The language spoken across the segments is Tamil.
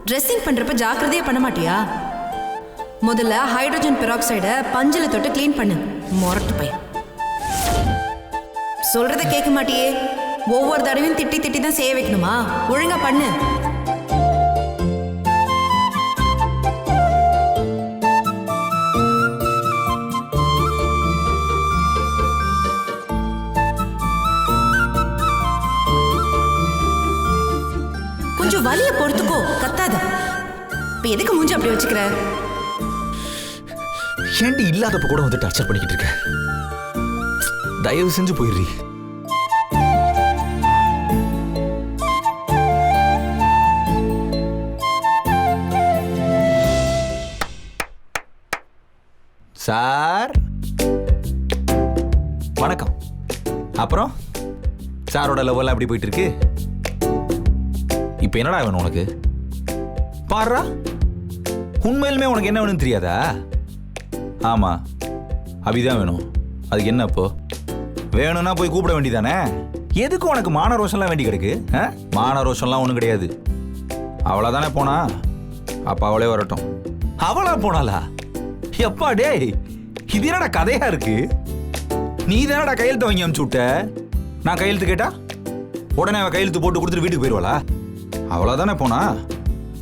ட்ரெஸ்ஸிங் பண்றப்ப ஜாக்கிரதையா பண்ண மாட்டியா? முதல்ல ஹைட்ரஜன் பெராக்சைடை பஞ்சில தொட்டு க்ளீன் பண்ணு. மொரட்டு பையன், சொல்றத கேட்க மாட்டியே. ஒவ்வொரு தடவையும் திட்டி திட்டி தான் செய்ய வைக்கணுமா? ஒழுங்கா பண்ணு. கொஞ்சம் வலிய பொறுத்துக்கோ, கத்தாத. இப்ப எதுக்கு மூஞ்சி அப்படி வச்சுக்கிற? ஏண்டி இல்லாதப்ப கூட வந்து டார்ச்சர் பண்ணிக்கிட்டு இருக்க? தயவு செஞ்சு போயிடுறீ. சார் வணக்கம். அப்புறம் சாரோட லெவல் அப்படி போயிட்டு இருக்கு. இப்ப என்னடா வேணும் உனக்கு? பாருடா, உண்மையிலுமே உனக்கு என்ன வேணும்னு தெரியாதா? ஆமா, அபிதான் வேணும். அதுக்கு என்ன இப்போ? வேணும்னா போய் கூப்பிட வேண்டியதானே? எதுக்கு உனக்கு மான ரோஷன்லாம் வேண்டி கிடக்கு? மான ரோஷன்லாம் ஒன்றும் கிடையாது. அவளா தானே போனா, அப்ப அவளே வரட்டும். அவளா போனாளா? எப்பா டேய், இது என்னடா கதையா இருக்கு? நீ தானடா கையெழுத்து வாங்கி அனுப்பிச்சு விட்ட. நான் கையெழுத்து கேட்டா உடனே அவ கையெழுத்து போட்டு கொடுத்துட்டு வீட்டுக்கு போயிடுவாளா? அவ்வளவுதானே போனா.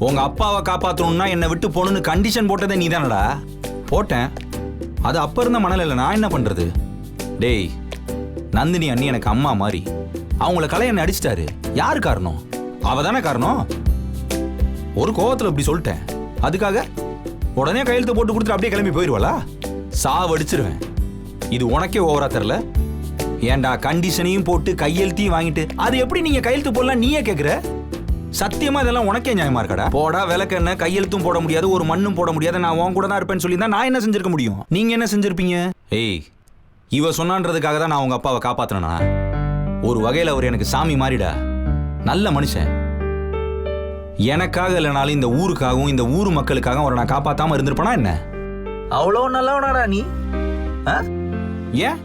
உங்க அப்பாவை காப்பாற்றணும்னா என்னை விட்டு போகணும்னு கண்டிஷன் போட்டதே நீ தானடா. போட்டேன், அது அப்ப இருந்த மனநிலை. நான் என்ன பண்றது? டேய், நந்தினி அண்ணி எனக்கு அம்மா மாதிரி. அவங்கள கலை என்ன அடிச்சிட்டாரு. யாரு காரணம்? அவ தானே காரணம். ஒரு கோவத்துல இப்படி சொல்லிட்டேன், அதுக்காக உடனே கையெழுத்து போட்டு கொடுத்துட்டு அப்படியே கிளம்பி போயிடுவாளா? சாவடிச்சிருவேன். இது உனக்கே ஓவரா தெரியல? ஏன்டா கண்டிஷனையும் போட்டு கையெழுத்தையும் வாங்கிட்டு அது எப்படி நீங்க கையெழுத்து போடலாம் நீயே கேக்குற? சத்தியமா இதெல்லாம் உனக்கே நியாயமா இருக்காடா? போடா விளக்கென்ன, கையெழுத்தும் போட முடியாது, ஒரு மண்ணும் போட முடியாது. நான் உன் கூட தான் இருப்பேன்னு சொல்லி தான் நான் என்ன செஞ்சிருக்க முடியும்? நீங்க என்ன செஞ்சிருப்பீங்க? ஏய், இவ சொன்னான்றதுக்காக தான் நான் உங்க அப்பாவை காப்பாத்தினா? ஒரு வகையில் அவர் எனக்கு சாமி மாறிடா. நல்ல மனுஷன். எனக்காக இல்லைனாலும் இந்த ஊருக்காகவும் இந்த ஊர் மக்களுக்காக அவரை நான் காப்பாத்தாம இருந்திருப்பேனா என்ன? அவ்வளோ நல்லவனாடா நீ? ஏன்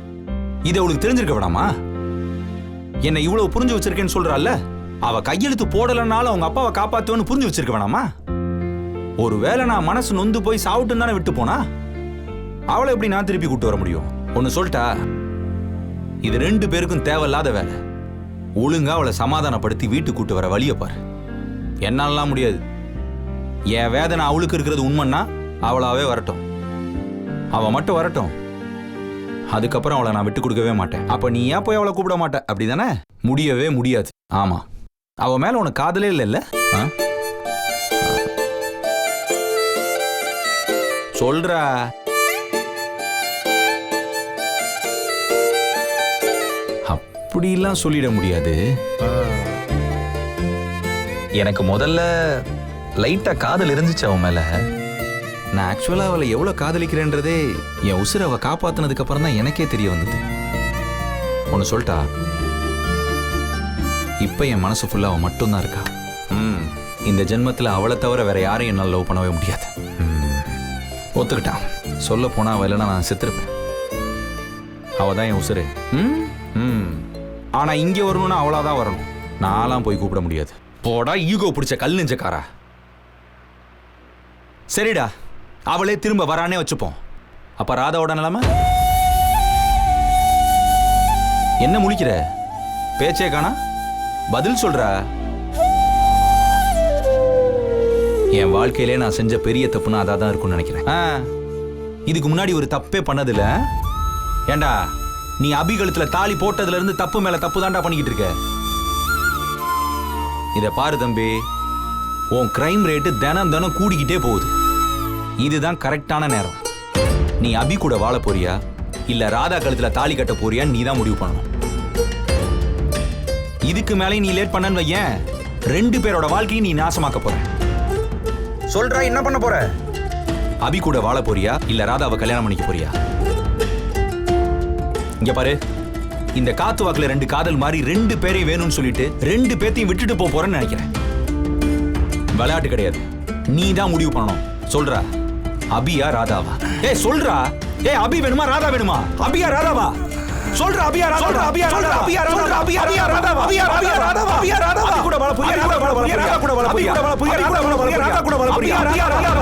இது அவளுக்கு தெரிஞ்சிருக்க வேணாமா? என்னை இவ்வளவு புரிஞ்சு வச்சிருக்கேன்னு சொல்றாள். அவ கையெழுத்து போடலனாலும் அவங்க அப்பாவை காப்பாத்துவன்னு புரிஞ்சு வச்சிருக்க வேணாமா? ஒருவேளை நான் மனசு நொந்து போய் சாப்பிட்டு தானே விட்டு போனா, அவளை எப்படி நான் திருப்பி கூட்டு வர முடியும்? ஒன்னு சொல்லிட்டா, இது 2 பேருக்கும் தேவையில்லாத வேலை. ஒழுங்கா அவளை சமாதானப்படுத்தி வீட்டு கூட்டு வர வழிய பாரு. என்னாலாம் முடியாது. என் வேதனை அவளுக்கு இருக்கிறது உண்மைன்னா அவளாவே வரட்டும். அவ மட்டும் வரட்டும். அதுக்கப்புறம் அவளை நான் விட்டு கொடுக்கவே மாட்டேன். அப்ப நீ ஏன் போய் அவளை கூப்பிட மாட்டேன்? அப்படிதானே? முடியவே முடியாது. ஆமா, அவ மேல உனக்கு காதலே இல்லைல்ல? சொல்றா. அப்படிலாம் சொல்லிட முடியாது. எனக்கு முதல்ல லைட்டா காதல் இருந்துச்சு அவன் மேல. நான் ஆக்சுவலா அவளை எவ்வளவு காதலிக்கிறேன்றதே என் உசுரை அவ காப்பாத்தினதுக்கு அப்புறம் தான் எனக்கே தெரிய வந்தது. ஒன்னு சொல்லிட்டா, இப்ப என் மனசு ஃபுல்லா அவ மட்டும்தான் இருக்கா. இந்த ஜென்மத்துல அவளை தவிர வேற யாரையும் என்னால் லவ் பண்ணவே முடியாது. ஒத்துக்கிட்டான். சொல்ல போனா அவ இல்லைன்னா நான் செத்துருப்பேன். அவதான் என் உசுரு. ஆனா இங்க வரணும்னா அவளாதான் வரணும். நான்லாம் போய் கூப்பிட முடியாது. போடா ஈகோ பிடிச்ச கல் நெஞ்சக்காரா. சரிடா, அவளே திரும்ப வரானே வச்சுப்போம். அப்ப ராதாவோட நிலைமை என்ன? முழிக்கிற? பேச்சே காணா, பதில் சொல்ற. என் வாழ்க்கையிலே நான் செஞ்ச பெரிய தப்புன்னா அதான் இருக்கும்னு நினைக்கிறேன். இதுக்கு முன்னாடி ஒரு தப்பே பண்ணதில்ல. ஏண்டா, நீ அபிகலத்துல தாலி போட்டதுல இருந்து தப்பு மேல தப்பு தாண்டா பண்ணிக்கிட்டு இருக்க. இத பாரு தம்பி, உன் கிரைம் ரேட்டு தினம் தினம் கூடிக்கிட்டே போகுது. இதுதான் கரெக்டான நேரம். நீ அபி கூட வாழ போறியா இல்ல ராதா கழுத்துல தாலி கட்ட போறியா நீ தான் முடிவு பண்ணணும். இதுக்கு மேலே நீ லேட் பண்ணன்னு வையேன், 2 பேரோட வாழ்க்கையை நீ நாசமாக்க போற. சொல்றா, என்ன பண்ண போற? அபி கூட வாழ போறியா இல்ல ராதாவை கல்யாணம் பண்ணிக்க போறியா? இங்க பாரு, இந்த காத்து வாக்குல 2 காதல் மாதிரி 2 பேரையும் வேணும்னு சொல்லிட்டு 2 பேத்தையும் விட்டுட்டு போறேன்னு நினைக்கிறேன். விளையாட்டு கிடையாது, நீ தான் முடிவு பண்ணணும். சொல்றா, அபியா ராதாவா? சொல்றா, அபி வேணுமா ராதா வேணுமா? அபியா ராதாவா? சொல்றா, அபியா ராதா, அபியா ராதா, அபியா ராதா, அபியா ராதா, அபியா ராதா, அபியா ராதா கூட வாழ போறியா? ராதா கூட வாழ போறியா? ராதா கூட வாழ போறியா? ராதா கூட வாழ போறியா? ராதா கூட வாழ போறியா? அபியா ராதா.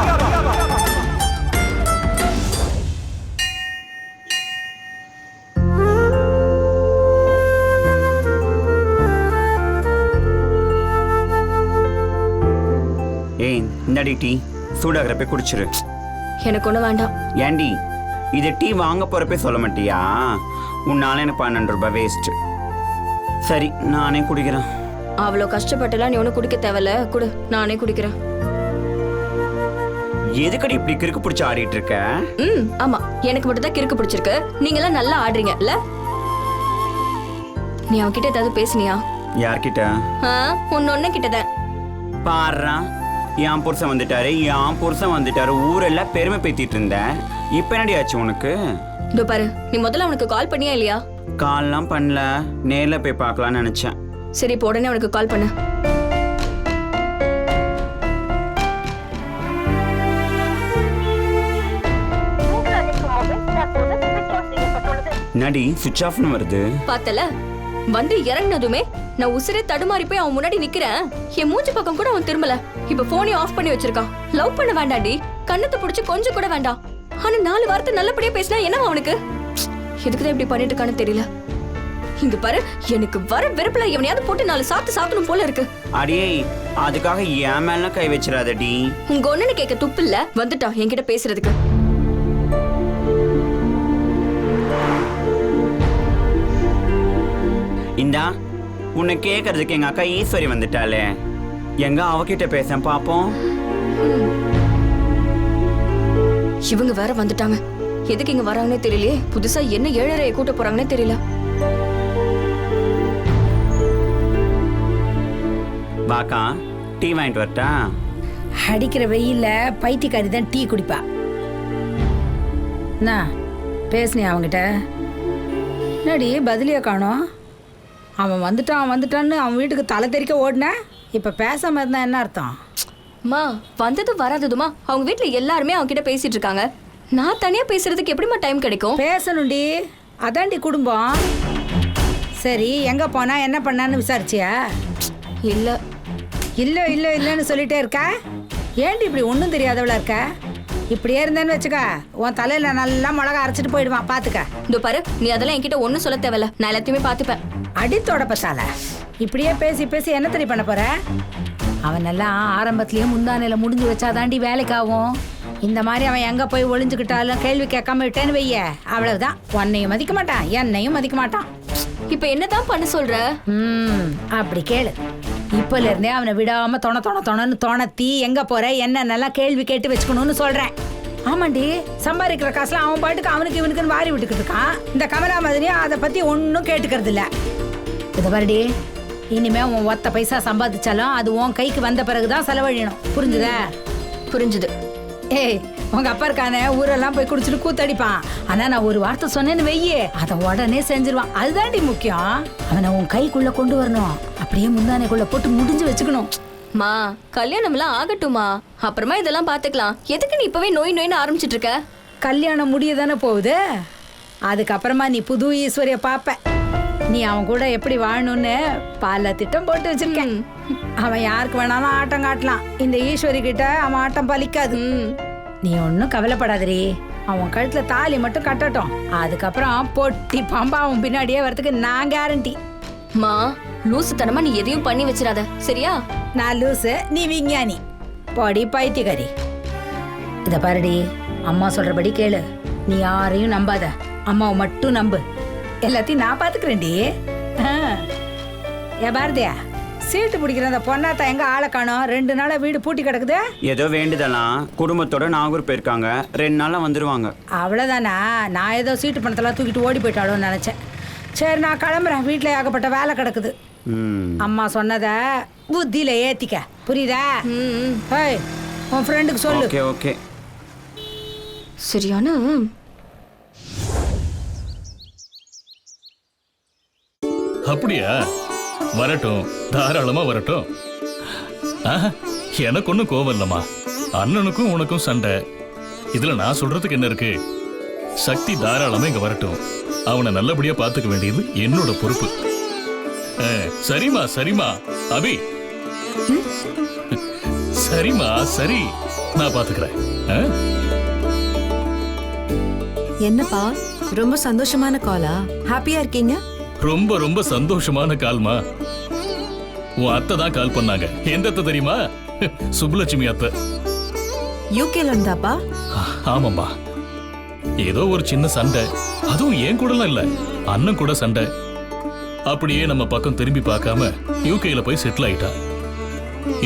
இந்தாடி டீ, சூடாகிறப்ப குடிச்சிரு. எனக்கு ஒண்ணு வேண்டாம். ஏண்டி, இதை டீ வாங்க போறப்பே சொல்ல மாட்டியா? உன்னால எனக்கு 12 ரூபாய் வேஸ்ட். சரி, நானே குடிக்கிறேன். அவ்வளோ கஷ்டப்பட்டுலாம் நீ ஒன்றும் குடிக்க தேவையில்ல, குடு, நானே குடிக்கிறேன். எதுக்கடி இப்படி கிறுக்கு பிடிச்சி ஆடிட்டு இருக்க? ஆமா, எனக்கு மட்டும் தான் கிறுக்கு பிடிச்சிருக்கு. நீங்க எல்லாம் நல்லா ஆடுறீங்க இல்ல? நீ அவன்கிட்ட ஏதாவது பேசுனியா? யார்கிட்ட? உன்னொன்னு கிட்டதான். பாடுறா, என் புருஷன் வந்துட்டாரு, ஊரெல்லாம் பெருமை பேத்திட்டு இருந்தேன். இப்ப என்னடி ஆச்சு உனக்கு? இதோ பாரு, நீ முதல்ல அவனுக்கு கால் பண்ணியா இல்லையா? கால்லாம் பண்ணல, நேர்ல போய் பார்க்கலாம்னு நினைச்சேன். சரி, இப்போ உடனே அவனுக்கு கால் பண்ணு. நடி சுவிட்ச் ஆஃப்னு வருது. பார்த்தல, வந்து இறங்கினதுமே நான் உசிரே தடுமாறி போய் அவன் முன்னாடி நிக்கிறேன். என் மூஞ்சி பக்கம் கூட அவன் திரும்பல. இப்ப போனையும் ஆஃப் பண்ணி வச்சிருக்கான். லவ் பண்ண வேண்டாண்டி, கண்ணத்தை பிடிச்சு கொஞ்சம் கூட வேண்டாம். ஆனா 4 வார்த்தை நல்லபடியா பேசினா என்ன அவனுக்கு? எதுக்குதான் இப்படி பண்ணிட்டு இருக்கான்னு தெரியல. இங்க பாரு, எனக்கு வர வெறுப்புல எவனையாவது போட்டு 4 சாத்தணும் போல இருக்கு. அடியே, அதுக்காக என் மேல கை வச்சிடாதடி. உங்க ஒண்ணுன்னு கேட்க துப்பு இல்ல, வந்துட்டா என்கிட்ட பேசுறதுக்கு. இந்தா, உன்னை கேட்கறதுக்கு எங்க அக்கா ஈஸ்வரி வந்துட்டாளே, எங்க அவகிட்ட பேச பாப்போம். இவங்க வேற வந்துட்டாங்க. எதுக்கு இங்க வராங்கன்னே தெரியலையே. புதுசா என்ன 7:30 கூட்ட போறாங்கன்னே தெரியல. வாக்கா, டீ வாங்கிட்டு வரட்டா? அடிக்கிற வெயில்ல பைத்தியக்காரி தான் டீ குடிப்பா. என்ன பேசுனியா அவங்கிட்ட? என்னடி பதிலியா காணோம்? அவன் வந்துட்டான்னு அவன் வீட்டுக்கு தலை தெறிக்க ஓடின. இப்ப பேசாம இருந்தா என்ன அர்த்தம்? மா, வந்ததும் வராததுமா அவங்க வீட்டுல எல்லாருமே அவங்க கிட்ட பேசிட்டு இருக்காங்க. நான் தனியா பேசுறதுக்கு எப்படிமா டைம் கிடைக்கும்? பேசணும்டி, அதான்டி குடும்பம். சரி, எங்க போனா என்ன பண்ணான்னு விசாரிச்சியா? இல்ல இல்ல இல்ல இல்லன்னு சொல்லிட்டே இருக்க. ஏன்டி இப்படி ஒன்றும் தெரியாதவளா இருக்க? இப்படியே இருந்தேன்னு வச்சுக்க, உன் தலையில நல்லா மிளகா அரைச்சிட்டு போயிடுவான், பாத்துக்க. இதோ பாரு, நீ அதெல்லாம் என்கிட்ட ஒன்னும் சொல்ல தேவையில்ல, நான் எல்லாத்தையுமே பாத்துப்பேன். அடித்தோட பத்தால இப்படியே பேசி பேசி என்ன தெரிய பண்ண போற? அவனெல்லாம் ஆரம்பத்திலேயே முந்தானையில முடிஞ்சு வச்சாதாண்டி வேலைக்கு ஆகும். இந்த மாதிரி அவன் எங்க போய் ஒளிஞ்சுக்கிட்டாலும் கேள்வி கேட்காம விட்டேன்னு வைய, அவ்வளவுதான். உன்னையும் மதிக்க மாட்டான், என்னையும் மதிக்க மாட்டான். இப்ப என்னதான் பண்ண சொல்ற? அப்படி கேளு. இப்பல இருந்தே அவனை விடாம தொணன்னு தொணத்தி எங்க போற என்னென்னலாம் கேள்வி கேட்டு வச்சுக்கணும்னு சொல்றேன். ஆமாண்டி, சம்பாதிக்கிற காசுல அவன் பாட்டுக்கு அவனுக்கு இவனுக்குன்னு வாரி விட்டுக்கிட்டு இருக்கான். இந்த கமலா மாதிரியும் அதை பத்தி ஒன்னும் கேட்டுக்கிறது இல்ல. இதை பாருடி, இனிமே உன் ஒத்த பைசா சம்பாதிச்சாலும் அது உன் கைக்கு வந்த பிறகுதான் செலவழியணும், புரிஞ்சுதா? புரிஞ்சுது. ஏய், உங்க அப்பா இருக்கானே, ஊரெல்லாம் போய் குடிச்சிட்டு கூத்தடிப்பான். ஆனா நான் ஒரு வார்த்தை சொன்னேன்னு வெய்யே, அதை உடனே செஞ்சிருவான். அதுதான்டி முக்கியம். அவனை உன் கைக்குள்ள கொண்டு வரணும், அப்படியே முந்தானைக்குள்ள போட்டு முடிஞ்சு வச்சுக்கணும். மா, கல்யாணம் எல்லாம் ஆகட்டுமா, அப்புறமா இதெல்லாம் பாத்துக்கலாம். எதுக்கு நீ இப்பவே நோயின்னு ஆரம்பிச்சிட்டு இருக்க? கல்யாணம் முடிய தானே போகுது. அதுக்கப்புறமா நீ புது ஈஸ்வரிய பாப்ப. நீ அவன் கூட எப்படி வாழணும்னு பல திட்டம் போட்டு வச்சிருக்கேன். அவன் யாருக்கு வேணாலும் ஆட்டம் காட்டலாம், இந்த ஈஸ்வரி கிட்ட அவன் ஆட்டம் பலிக்காது. நீ ஒன்னும் கவலைப்படாதரி, அவன் கழுத்துல தாலி மட்டும் கட்டட்டும். அதுக்கப்புறம் பொட்டி பம்பா அவன் பின்னாடியே வரதுக்கு நான் கேரண்டி. மா, லூசுத்தனமா நீ எதையும் பண்ணி வச்சிடாத, சரியா? நான் லூசு, நீ விஞ்ஞானி. பொடி பைத்தியக்காரி. இத பாருடி, அம்மா சொல்றபடி கேளு. நீ யாரையும் நம்பாத, அம்மாவை மட்டும் நம்பு. எல்லாத்தையும் நான் பாத்துக்கிறேன்டி. ஏ பாரதியா, சீட்டு பிடிக்கிற அந்த பொண்ணாத்தா எங்க ஆளை காணோம்? 2 நாளா வீடு பூட்டி கிடக்குது. ஏதோ வேண்டுதலாம் குடும்பத்தோட நாகூர் போயிருக்காங்க, 2 நாள்ல வந்துருவாங்க. அவ்வளோதானா? நான் ஏதோ சீட்டு பணத்தெல்லாம் தூக்கிட்டு ஓடி போயிட்டாளோன்னு நினச்சேன். சரி நான் கிளம்புறேன், வீட்டில் ஏகப்பட்ட வேலை கிடக்குது. அம்மா சொன்னதை புத்தியில ஏத்திக்க, புரியுதா? ஹேய், உன் ஃப்ரெண்டுக்கு சொல்லு. Okay okay. சரியான அப்படியா? வரட்டும், தாராளமா வரட்டும். எனக்கு ஒன்றும் கோவம் இல்லம்மா. அண்ணனுக்கும் உனக்கும் சண்டை, இதுல நான் சொல்றதுக்கு என்ன இருக்கு? சக்தி தாராளமா இங்க வரட்டும். அவனை நல்லபடியா பாத்துக்க வேண்டியது என்னோட பொறுப்பு. சரிமா சரிமா அபி, சரிமா சரி, நான் பாத்துக்கிறேன். என்னப்பா ரொம்ப சந்தோஷமான காலா? ஹாப்பியா இருக்கீங்க? ரொம்ப ரொம்ப சந்தோஷமான கால்மா. உன் அத்தை தான் கால் பண்ணாங்க. எந்த அத்தை தெரியுமா? சுப்புலட்சுமி அத்தை. யூகேல இருந்தாப்பா? ஆமாம்மா. ஏதோ ஒரு சின்ன சண்டை, அதுவும் ஏன் கூடலாம் இல்ல, அண்ணன் கூட சண்டை. அப்படியே நம்ம பக்கம் திரும்பி பார்க்காம யூகேல போய் செட்டில் ஆயிட்டா.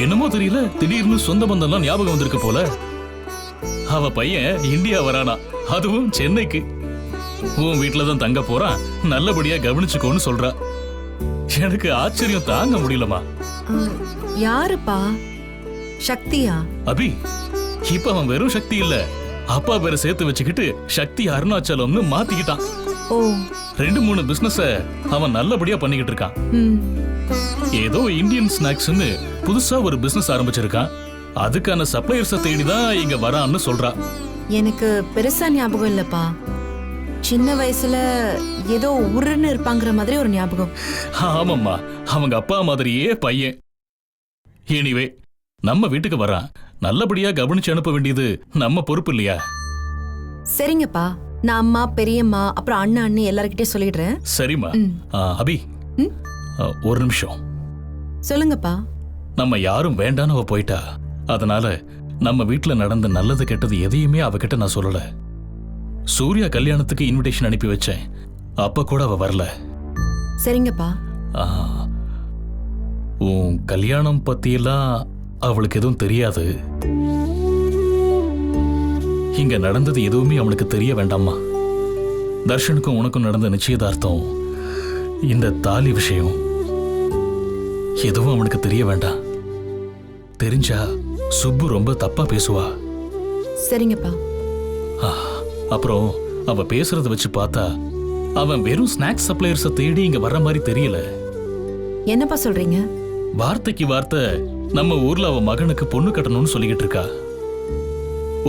என்னமோ தெரியல, திடீர்னு சொந்த பந்தம்லாம் ஞாபகம் வந்திருக்கு போல. அவ பையன் இந்தியா வரானா, அதுவும் சென்னைக்கு. உன் வீட்டுல தான் தங்க போறான், நல்லபடியா கவனிச்சுக்கோன்னு சொல்றா. எனக்கு ஆச்சரியம் தாங்க முடியலமா. யாருப்பா? சக்தியா? அபி, இப்ப அவன் வெறும் சக்தி இல்ல, அப்பா பேரை சேர்த்து வச்சுக்கிட்டு சக்தி அருணாச்சலம்னு மாத்திக்கிட்டான். ஓ. 2-3 பிசினஸ அவன் நல்லபடியா பண்ணிக்கிட்டு இருக்கான். ஏதோ இந்தியன் ஸ்நாக்ஸ்னு புதுசா ஒரு பிசினஸ் ஆரம்பிச்சிருக்கான். அதுக்கான சப்ளையர்ஸ தேடிதான் இங்க வரான்னு சொல்றா. எனக்கு பெருசா ஞாபகம் இல்லப்பா. சின்ன வயசுல ஏதோ உருன்னு இருப்பாங்கிற மாதிரி ஒரு ஞாபகம். ஆமாம்மா, அவங்க அப்பா மாதிரியே பையன். எனிவே, நம்ம வீட்டுக்கு வரான், நல்லபடியா கவனிச்சு அனுப்ப வேண்டியது நம்ம பொறுப்பு இல்லையா? சரிங்கப்பா, நான் அம்மா, பெரியம்மா, அப்புறம் அண்ணன், அண்ணி எல்லார்கிட்டயும் சொல்லிடுறேன். சரிம்மா. அபி, ஒரு நிமிஷம். சொல்லுங்கப்பா. நம்ம யாரும் வேண்டான்னு அவ போயிட்டா. அதனால நம்ம வீட்டுல நடந்த நல்லது கெட்டது எதையுமே அவகிட்ட நான் சொல்லல. சூர்யா கல்யாணத்துக்கு இன்விடேஷன் அனுப்பி வச்சேன், அப்ப கூட அவ வரல. சரிங்கப்பா. உன் கல்யாணம் பத்தியெல்லாம் அவளுக்கு எதுவும் தெரியாது. இங்க நடந்தது எதுவுமே அவனுக்கு தெரிய வேண்டாமா. தர்ஷனுக்கும் உனக்கும் நடந்த நிச்சயதார்த்தம், இந்த தாலி விஷயம் எதுவும் அவனுக்கு தெரிய வேண்டாம். தெரிஞ்சா சுப்பு ரொம்ப தப்பா பேசுவா. சரிங்கப்பா. அப்புறம் அவ பேசுறத வச்சு பார்த்தா அவன் வெறும் ஸ்நாக்ஸ் சப்ளையர்ஸ தேடி இங்க வர்ற மாதிரி தெரியல. என்னப்பா சொல்றீங்க? வார்த்தைக்கு வார்த்தை நம்ம ஊர்ல அவ மகனுக்கு பொண்ணு கட்டணும்னு சொல்லிக்கிட்டு இருக்கா.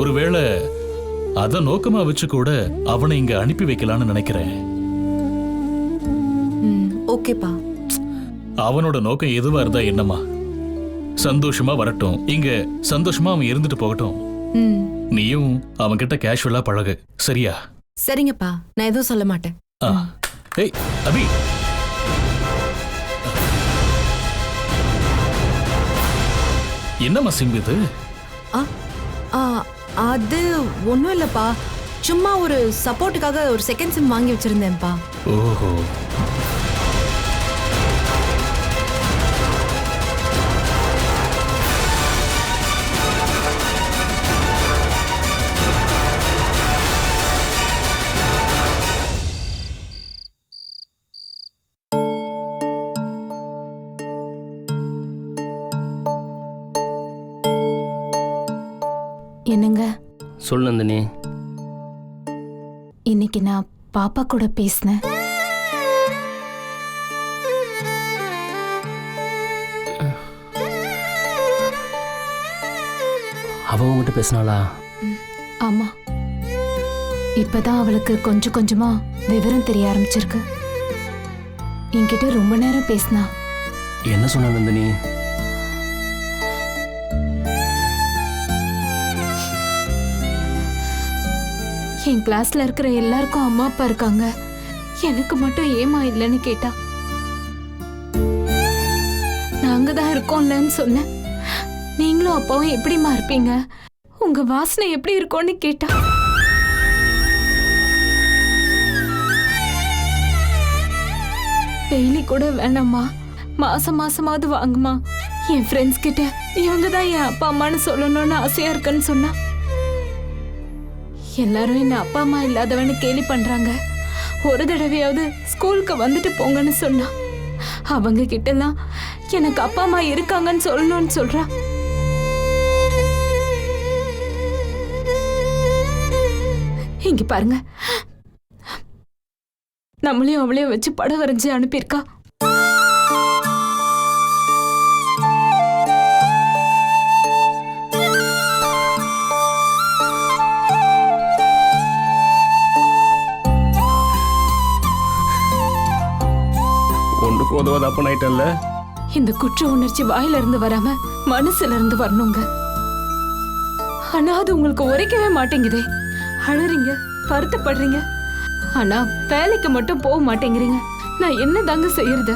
ஒருவேளை அத நோக்கமா வச்சு கூட அவனை இங்க அனுப்பி வைக்கலான்னு நினைக்கிறேன். ஓகேப்பா. அவனோட நோக்கம் எதுவா இருந்தா என்னமா, சந்தோஷமா வரட்டும், இங்க சந்தோஷமா அவன் இருந்துட்டு போகட்டும். நீயும் அவன் கிட்ட கேஷுவலா பழகு, சரியா? சரிங்கப்பா, நான் எதுவும் சொல்ல மாட்டேன். ஏய் அபி, என்னம்மா சிம்பிது? அது ஒன்றும் இல்லைப்பா, சும்மா ஒரு சப்போர்ட்டுக்காக ஒரு செகண்ட் சிம் வாங்கி வச்சிருந்தேன்ப்பா. ஓஹோ. என்னங்க? சொல் நந்தினி. இன்னைக்கு நான் பாப்பா கூட பேசினேன். அவ உங்ககிட்ட பேசினாளா? ஆமா, இப்பதான் அவளுக்கு கொஞ்சம் கொஞ்சமா விவரம் தெரிய ஆரம்பிச்சிருக்கு. என்கிட்ட ரொம்ப நேரம் பேசினா. என்ன சொன்ன நந்தினி? என் கிளாஸ்ல இருக்கிற எல்லாருக்கும் அம்மா அப்பா இருக்காங்க, எனக்கு மட்டும் ஏமா இல்லைன்னு கேட்டா. நாங்க தான் இருக்கோம்லன்னு சொன்னேன். நீங்களும் அப்பாவும் எப்படிமா இருப்பீங்க, உங்க வாசனை எப்படி இருக்கும்னு கேட்டா. டெய்லி கூட வேணாம்மா, மாசம் மாசமாவது வாங்குமா. என் ஃப்ரெண்ட்ஸ் கிட்ட இவங்க தான் என் அப்பா அம்மான்னு சொல்லணும்னு ஆசையா இருக்குன்னு சொன்னா. எல்லாரும் என்ன அப்பா அம்மா இல்லாதவன்னு கேலி பண்றாங்க. ஒரு தடவையாவது ஸ்கூலுக்கு வந்துட்டு போங்கன்னு சொன்னா. அவங்க கிட்டலாம் எனக்கு அப்பா அம்மா இருக்காங்கன்னு சொல்லணும்னு சொல்றா. இங்க பாருங்க, நம்மளையும் அவளையும் வச்சு படம் வரைஞ்சு அனுப்பியிருக்கா. ஒன்றுக்கு உதவாத அப்பன் ஆயிட்டல்ல. இந்த குற்ற உணர்ச்சி வாயில இருந்து வராம மனசுல இருந்து வரணுங்க. ஆனா அது உங்களுக்கு உரைக்கவே மாட்டேங்குதே. அழறீங்க, வருத்தப்படுறீங்க, ஆனா வேலைக்கு மட்டும் போக மாட்டேங்கிறீங்க. நான் என்ன தாங்க செய்யறது?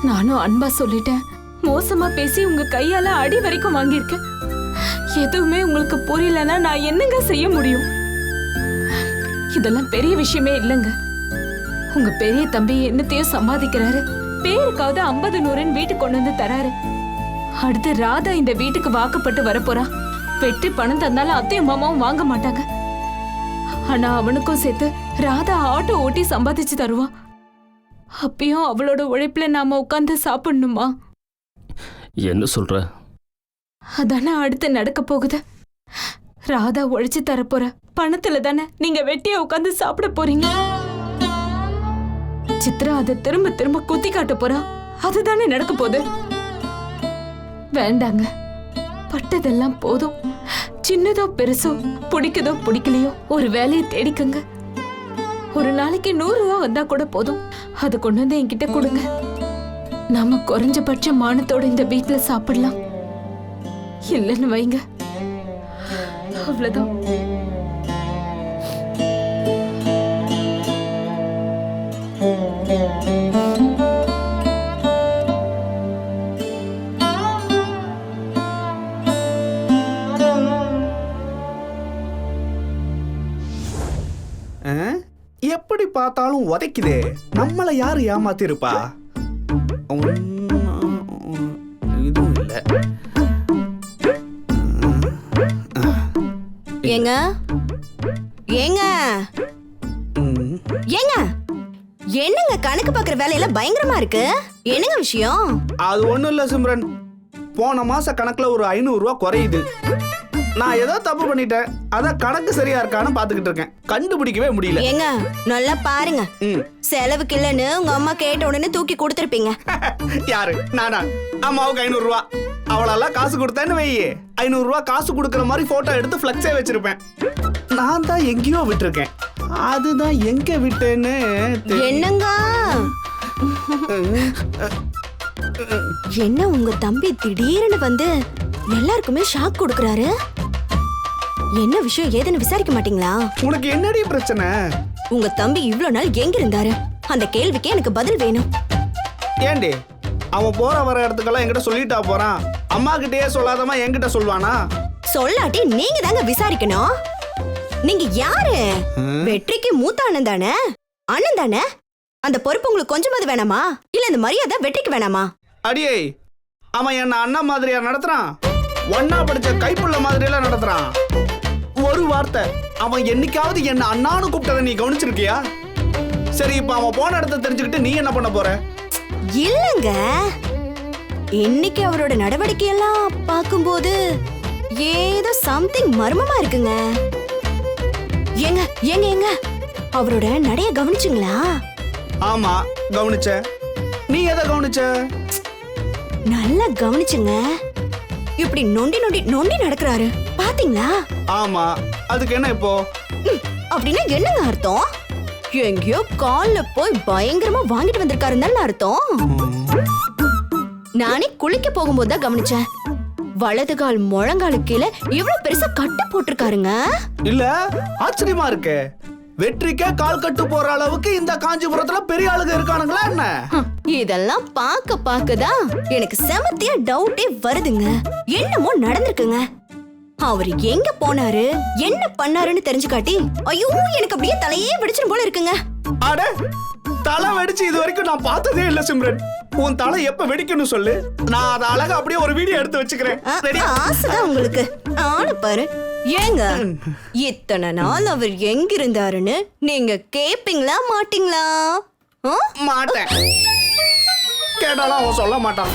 நானும் அன்பா சொல்லிட்டேன், மோசமா பேசி உங்க கையால அடி வரைக்கும் வாங்கியிருக்கேன். எதுவுமே உங்களுக்கு புரியலன்னா நான் என்னங்க செய்ய முடியும்? இதெல்லாம் பெரிய விஷயமே இல்லைங்க. உங்க பெரிய தம்பி என்னத்தையும் சம்பாதிக்கிறாரு, பேருக்காவது 50 100 வீட்டுக்கு கொண்டு வந்து தராரு. அடுத்து ராதா இந்த வீட்டுக்கு வாக்கப்பட்டு வரப்போறா. வெற்றி பணம் தந்தாலும் அத்தையும் மாமாவும் வாங்க மாட்டாங்க. ஆனா அவனுக்கும் சேர்த்து ராதா ஆட்டோ ஓட்டி சம்பாதிச்சு தருவா. அப்பயும் அவளோட உழைப்புல நாம உட்கார்ந்து சாப்பிடணுமா? என்ன சொல்ற? அதானே அடுத்து நடக்க போகுது. ராதா உழைச்சு தரப்போற பணத்துல தானே நீங்க வெட்டியா உட்கார்ந்து சாப்பிட போறீங்க. சித்ரா அதை திரும்ப திரும்ப குத்தி காட்ட போறா. அதுதானே நடக்க போகுது. வேண்டாங்க, பட்டதெல்லாம் போதும். சின்னதோ பெருசோ, பிடிக்குதோ பிடிக்கலையோ, ஒரு வேலையை தேடிக்கங்க. ஒரு நாளைக்கு 100 ரூபா வந்தா கூட போதும். அதை கொண்டு வந்து என்கிட்ட கொடுங்க. நாம குறைஞ்சபட்ச மானத்தோட இந்த வீட்டுல சாப்பிடலாம். இல்லைன்னு வைங்க, அவ்வளவுதான். எப்படி பார்த்தாலும் உதைக்குதே. நம்மள யாரு ஏமாத்திருப்பா? இதுவும் இல்ல. ஏங்க ஏங்க ஏங்க, என்னங்க கணக்கு பாக்குற வேலையில பயங்கரமா இருக்கு? என்னங்க விஷயம்? அது ஒண்ணும் இல்ல சிம்ரன், போன மாச கணக்குல ஒரு 500 ரூபா குறையுது. நான் ஏதோ தப்பு பண்ணிட்டேன், அதான் கணக்கு சரியா இருக்கான்னு பாத்துக்கிட்டு இருக்கேன். கண்டுபிடிக்கவே முடியல. ஏங்க நல்லா பாருங்க, செலவுக்கு இல்லன்னு உங்க அம்மா கேட்ட உடனே தூக்கி கொடுத்துருப்பீங்க. யாரு? நானா? அம்மாவுக்கு 500 ரூபா. அவளெல்லாம் காசு கொடுத்தேன்னு வையே, 500 ரூபா காசு கொடுக்கற மாதிரி போட்டோ எடுத்து ஃபிளக்ஸே வச்சிருப்பேன். நான் தான் எங்கேயோ விட்டுருக்கேன். அதுதான் எங்க விட்டேன்னு என்னங்க? என்ன உங்க தம்பி திடீர்னு வந்து எல்லாருக்குமே ஷாக் கொடுக்கறாரு? என்ன விஷயம் ஏதுன்னு விசாரிக்க மாட்டீங்களா? உனக்கு என்னடி பிரச்சனை? உங்க தம்பி இவ்ளோ நாள் எங்க இருந்தாரு? அந்த கேள்விக்கு எனக்கு பதில் வேணும். ஏண்டி அவன் போற வர இடத்துக்கெல்லாம் என்கிட்ட சொல்லிட்டா போறான்? அம்மா கிட்டயே சொல்லாதமா என்கிட்ட சொல்வானா? சொல்லாட்டி நீங்க தாங்க விசாரிக்கணும். நீங்க யாரு? வெற்றிக்கு மூத்த அண்ணன் தானே? அண்ணன் தானே? அந்த பொறுப்பு உங்களுக்கு கொஞ்சமாவது வேணாமா? இல்ல இந்த மரியாதை வெற்றிக்கு வேணாமா? அடியே, அவன் என்ன அண்ணா மாதிரியா நடத்துறான்? ஒன்னா படிச்ச கைப்புள்ள மாதிரி எல்லாம் நடத்துறான். ஒரு வார்த்தை அவன் என்னைக்காவது என்ன அண்ணான்னு கூப்பிட்டதை நீ கவனிச்சிருக்கியா? சரி, இப்ப அவன் போன இடத்த தெரிஞ்சுக்கிட்டு நீ என்ன பண்ண போற? இல்லங்க, இன்னைக்கு அவரோட நடவடிக்கை எல்லாம் பார்க்கும்போது ஏதோ சம்திங் மர்மமா இருக்குங்க. ஏங்க ஏங்க ஏங்க, அவரோட நடைய கவனிச்சுங்களா? ஆமா கவனிச்ச. நீ எதை கவனிச்ச? நல்லா கவனிச்சுங்க. இப்படி நொண்டி நொண்டி நொண்டி நடக்கிறாரு பாத்தீங்களா? ஆமா, அதுக்கு என்ன இப்போ? அப்படின்னா என்னங்க அர்த்தம்? எங்கேயோ கால்ல போய் பயங்கரமா வாங்கிட்டு வந்திருக்காருன்னு அர்த்தம். நானே குளிக்க போகும்போது தான் கவனிச்சேன். வலது கால் முழங்காலு கீழே இவ்வளவு பெருசா கட்டு போட்டிருக்காருங்க. இல்ல, ஆச்சரியமா இருக்கு. வெற்றிக்கே கால் கட்டு போற அளவுக்கு இந்த காஞ்சிபுரத்துல பெரிய ஆளுங்க இருக்கானுங்களா என்ன? இதெல்லாம் பாக்கதான் எனக்கு செமத்தியா டவுட்டே வருதுங்க. என்னமோ நடந்திருக்குங்க. அவர் எங்க போனாரு, என்ன பண்ணாருன்னு தெரிஞ்சு காட்டி ஐயோ எனக்கு அப்படியே தலையே வெடிச்சிரும் போல இருக்குங்க. அட, தலை வெடிச்சு இது வரைக்கும் நான் பார்த்ததே இல்ல சிம்ரன். உன் தலை எப்ப வெடிக்கணும் சொல்லு, நான் அதை அழகா அப்படியே ஒரு வீடியோ எடுத்து வச்சுக்கிறேன். ரெடியா? ஆசைதான் உங்களுக்கு. ஆளு பாரு. ஏங்க இத்தனை நாள் அவர் எங்க இருந்தாருன்னு நீங்க கேப்பீங்களா மாட்டீங்களா? மாட்டேன். கேட்டாலும் அவன் சொல்ல மாட்டான்.